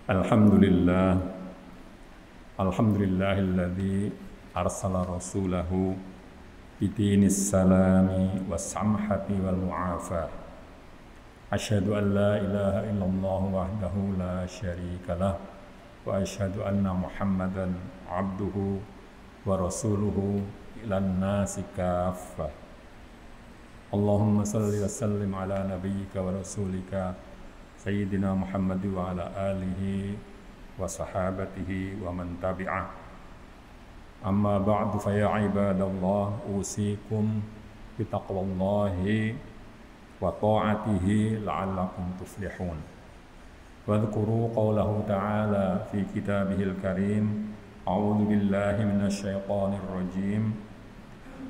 Alhamdulillah, alhamdulillahilladzi arsala rasulahu bidinis salami wassamhati wal mu'afah. Asyhadu an la ilaha illallah wahdahu la syarikalah wa asyhadu anna Muhammadan abduhu wa rasuluhu ilan nasi kaffah. Allahumma salli wa sallim ala nabiyyika wa rasulika Sayyidina Muhammad wa ala alihi wa sahabatihi wa man tabi'ah. Amma ba'du fa ya ibadallah usikum bi taqwallahi wa ta'atihi la'allakum tuflihun. Wa dhkuru qawlahu ta'ala fi kitabihil karim. A'udzu billahi minasy syaithanir rajim.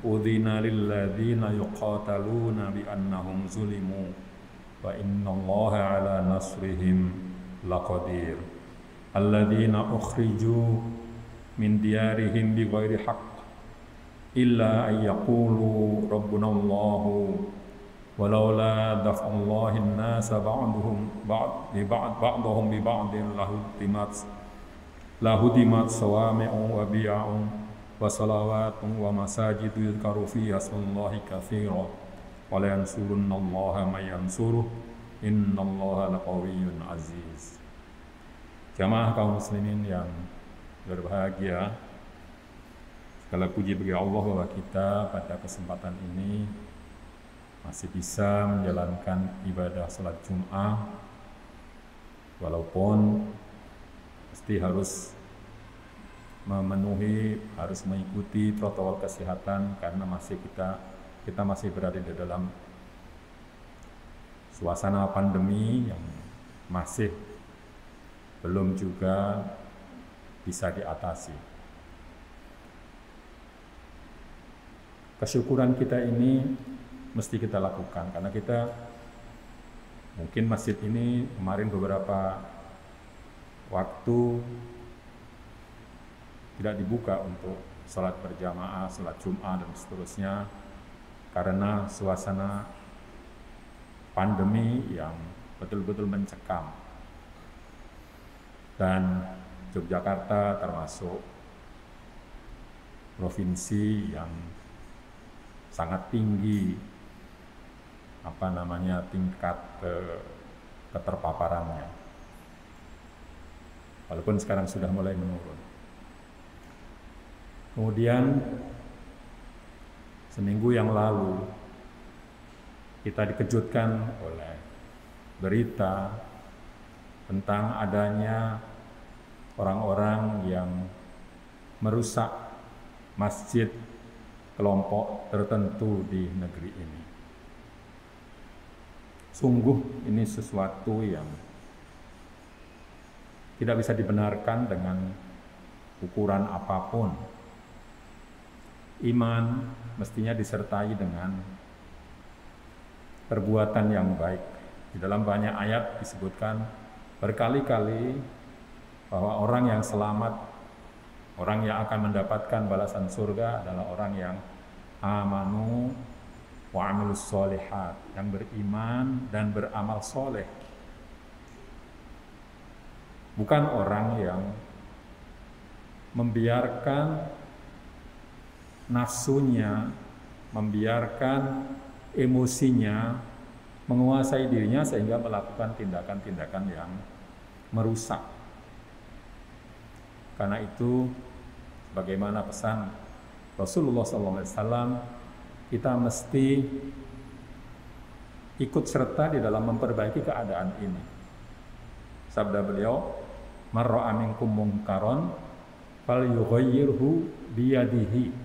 Udhina lil ladzina yuqataluna bi annahum zulimu wa innallaha ala nasrihim laqadir. Alladzina ukhriju min diyarihim bighairi haqq illa ay yaqulu rabbunallahu walaula daf'ullahi an-nasa ba'dhum bi ba'din lahudimat sawami'u wa bi'a'un wa salawatun wa masajidu yudhkaru fiha ismullahi katsiran wa la yansurunallaha may yansuruh innallaha laqawiyyun aziz. Jamaah kaum muslimin yang berbahagia, segala puji bagi Allah bahwa kita pada kesempatan ini masih bisa menjalankan ibadah salat Jum'ah, walaupun mesti harus mengikuti protokol kesehatan karena kita masih berada di dalam suasana pandemi yang masih belum juga bisa diatasi. Kesyukuran kita ini mesti kita lakukan karena kita mungkin masjid ini kemarin beberapa waktu tidak dibuka untuk salat berjamaah, salat Jum'ah dan seterusnya karena suasana pandemi yang betul-betul mencekam. Dan Yogyakarta termasuk provinsi yang sangat tinggi tingkat keterpaparannya. Walaupun sekarang sudah mulai menurun. Kemudian seminggu yang lalu kita dikejutkan oleh berita tentang adanya orang-orang yang merusak masjid kelompok tertentu di negeri ini. Sungguh ini sesuatu yang tidak bisa dibenarkan dengan ukuran apapun. Iman mestinya disertai dengan perbuatan yang baik. Di dalam banyak ayat disebutkan berkali-kali bahwa orang yang selamat, orang yang akan mendapatkan balasan surga adalah orang yang amanu wa amilus sholihat, yang beriman dan beramal soleh. Bukan orang yang membiarkan nafsunya, membiarkan emosinya menguasai dirinya sehingga melakukan tindakan-tindakan yang merusak. Karena itu, bagaimana pesan Rasulullah SAW, kita mesti ikut serta di dalam memperbaiki keadaan ini. Sabda beliau, "Man ra'a minkum munkaron falyughayyirhu biyadihi."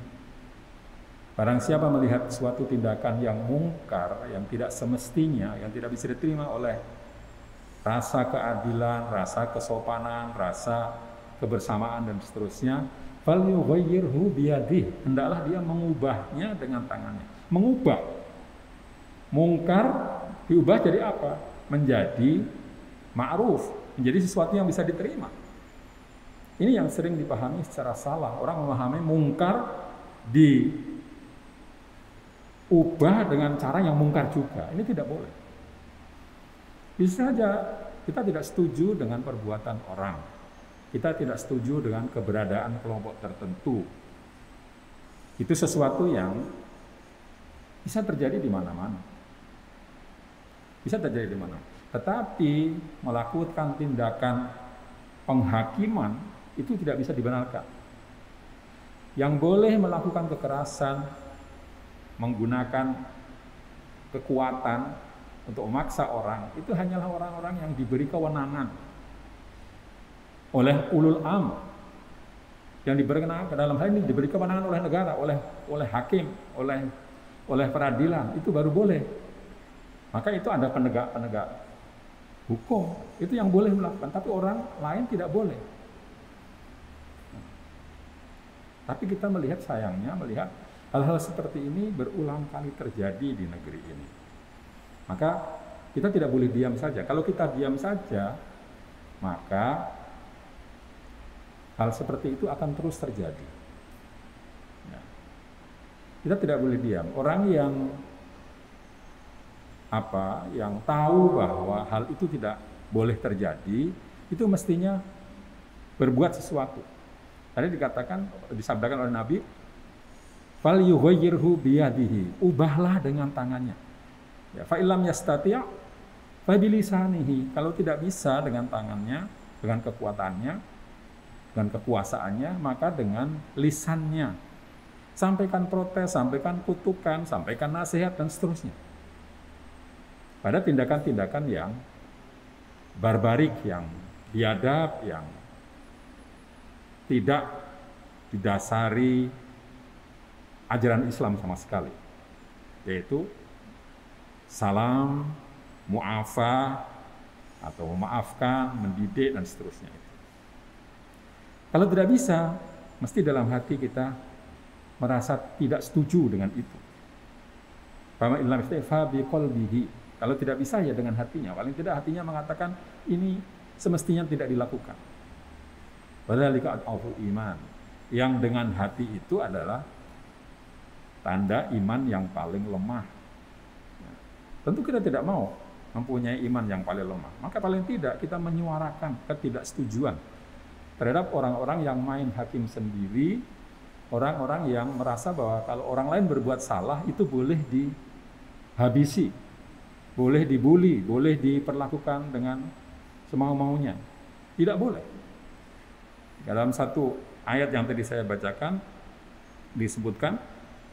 Barang siapa melihat suatu tindakan yang mungkar, yang tidak semestinya, yang tidak bisa diterima oleh rasa keadilan, rasa kesopanan, rasa kebersamaan dan seterusnya, falyughayyirhu biyadihi, hendaklah dia mengubahnya dengan tangannya. Mengubah mungkar diubah jadi apa? Menjadi ma'ruf, menjadi sesuatu yang bisa diterima. Ini yang sering dipahami secara salah. Orang memahami mungkar diubah dengan cara yang mungkar juga. Ini tidak boleh. Bisa saja kita tidak setuju dengan perbuatan orang. Kita tidak setuju dengan keberadaan kelompok tertentu. Itu sesuatu yang bisa terjadi di mana-mana. Bisa terjadi di mana. Tetapi melakukan tindakan penghakiman itu tidak bisa dibenarkan. Yang boleh melakukan kekerasan, menggunakan kekuatan untuk memaksa orang, itu hanyalah orang-orang yang diberi kewenangan oleh ulul am, yang diberi kewenangan dalam hal ini diberi kewenangan oleh negara, oleh hakim, oleh peradilan, itu baru boleh. Maka itu ada penegak hukum, itu yang boleh melakukan, tapi orang lain tidak boleh. Tapi kita melihat, sayangnya melihat hal-hal seperti ini berulang kali terjadi di negeri ini. Maka kita tidak boleh diam saja. Kalau kita diam saja, maka hal seperti itu akan terus terjadi. Ya. Kita tidak boleh diam. Orang yang tahu bahwa hal itu tidak boleh terjadi, itu mestinya berbuat sesuatu. Tadi disabdakan oleh Nabi, fal yughayyirhu biyadihi, ubahlah dengan tangannya. Ya, fa illam yastati' fa bilisanihi, kalau tidak bisa dengan tangannya, dengan kekuatannya, dengan kekuasaannya, maka dengan lisannya. Sampaikan protes, sampaikan kutukan, sampaikan nasihat dan seterusnya. Pada tindakan-tindakan yang barbarik, yang biadab, yang tidak didasari ajaran Islam sama sekali, yaitu salam, mu'afah, atau memaafkan, mendidik, dan seterusnya. Kalau tidak bisa, mesti dalam hati kita merasa tidak setuju dengan itu. Kalau tidak bisa, ya dengan hatinya. Paling tidak hatinya mengatakan ini semestinya tidak dilakukan. Wadzalika ad'aful iman. Yang dengan hati itu adalah tanda iman yang paling lemah. Tentu kita tidak mau mempunyai iman yang paling lemah. Maka paling tidak kita menyuarakan ketidaksetujuan terhadap orang-orang yang main hakim sendiri, orang-orang yang merasa bahwa kalau orang lain berbuat salah itu boleh dihabisi, boleh dibully, boleh diperlakukan dengan semau-maunya. Tidak boleh. Dalam satu ayat yang tadi saya bacakan disebutkan,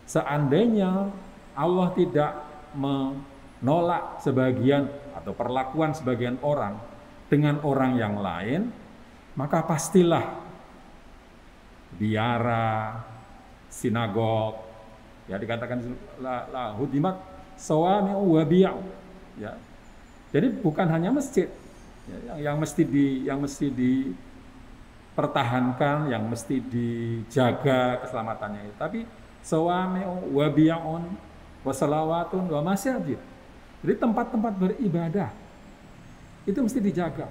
seandainya Allah tidak menolak sebagian atau perlakuan sebagian orang dengan orang yang lain, maka pastilah biara, sinagog, ya dikatakan la hudimat sawami'u wa biya'u, ya. Jadi bukan hanya masjid yang mesti dipertahankan, yang mesti dijaga keselamatannya, tapi sawami'u wa biya'un wa salawatun wa masjid. Jadi tempat-tempat beribadah itu mesti dijaga.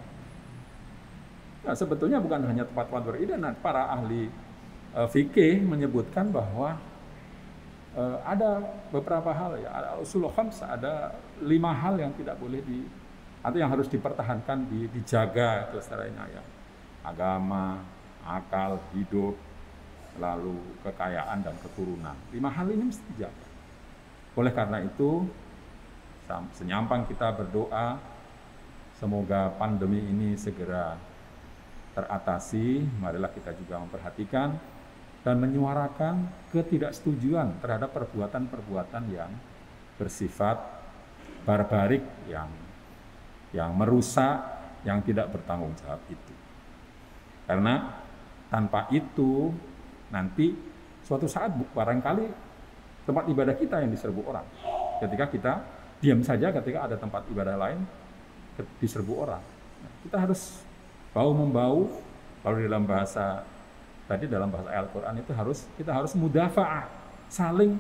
Nah, sebetulnya bukan hanya tempat-tempat beribadah. Nah, para ahli fikih menyebutkan bahwa ada beberapa hal, ya, ada usul khamsah, ada 5 hal yang tidak boleh atau yang harus dipertahankan, dijaga kelestariannya, ya. Agama, akal, hidup, lalu kekayaan dan keturunan. 5 hal ini mesti dijaga. Oleh karena itu, senyampang kita berdoa semoga pandemi ini segera teratasi, marilah kita juga memperhatikan dan menyuarakan ketidaksetujuan terhadap perbuatan-perbuatan yang bersifat barbarik, yang merusak, yang tidak bertanggung jawab itu. Karena tanpa itu nanti suatu saat barangkali tempat ibadah kita yang diserbu orang. Ketika kita diam saja ketika ada tempat ibadah lain diserbu orang. Kita harus bau-membau. Kalau dalam bahasa Al-Quran itu kita harus mudafa'ah, saling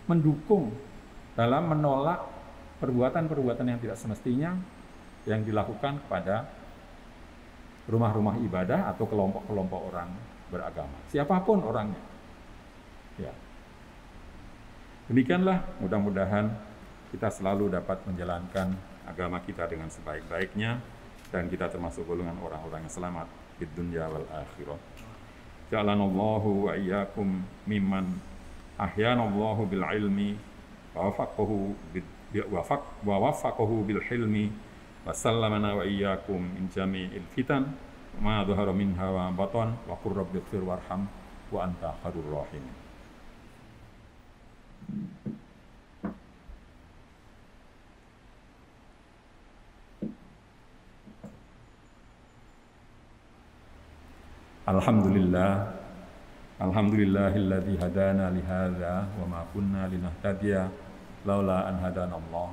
mendukung dalam menolak perbuatan-perbuatan yang tidak semestinya yang dilakukan kepada rumah-rumah ibadah atau kelompok-kelompok orang beragama, siapapun orangnya. Ya. Demikianlah, mudah-mudahan kita selalu dapat menjalankan agama kita dengan sebaik-baiknya. dan kita termasuk golongan orang-orang yang selamat di dunia wal akhirah. Ja'alanallahu wa iyyakum mimman ahyanallahu bil ilmi wa wafaqahu bil hilmi wa sallamana wa iyyakum min jami'il fitan ma dhahara minha wa batan wa qur rabbighfir warham wa anta khairur rahimin. Alhamdulillahilladzi hadana li hadza wa ma kunna linahtadiya laula an hadanallah.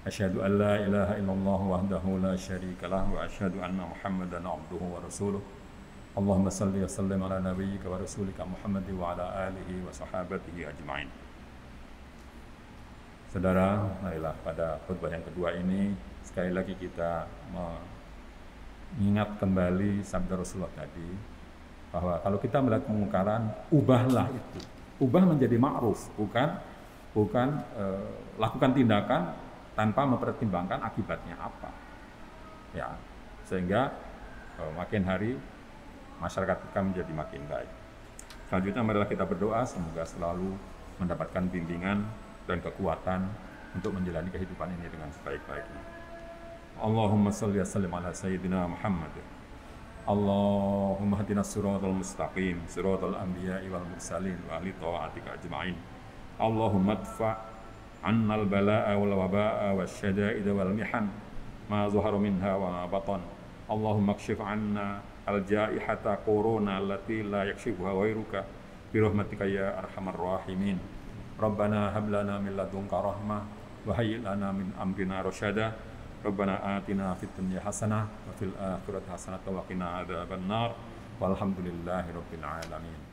Asyhadu an la ilaha illallah wahdahu la syarika lah wa asyhadu anna Muhammadan abduhu wa rasuluh. Allahumma shalli wa sallim ala nabiyyika wa rasulika Muhammad wa ala alihi wa sahabatihi ajma'in. Saudara, marilah pada khutbah yang kedua ini sekali lagi kita mengingat kembali sabda Rasulullah tadi, bahwa kalau kita melihat kemungkaran, ubahlah itu. Ubah menjadi ma'ruf, bukan lakukan tindakan tanpa mempertimbangkan akibatnya apa. Ya, sehingga makin hari masyarakat kita menjadi makin baik. Selanjutnya marilah kita berdoa semoga selalu mendapatkan bimbingan dan kekuatan untuk menjalani kehidupan ini dengan sebaik-baiknya. Allahumma shalli wa sallim ala sayyidina Muhammad. Allahumma hadinas siratal mustaqim, siratal anbiya'i wal mursalin wa ahli ta'atika ajma'in. Allahumma adfa' annal bala'a wal waba'a wasyada'ida wal mihan ma zahara minha wa ma batan. Allahumma kshif 'anna al-ja'ihata corona allati la yakshifuha ghairuka bi rahmatika ya arhamar rahimin. Rabbana hab lana min ladunka rahmah wa hayyi lana min amrina rasyada. Rabbana atina fid dunya hasanah wa fil akhirati hasanah wa qina adzabannar. Walhamdulillahirabbil alamin.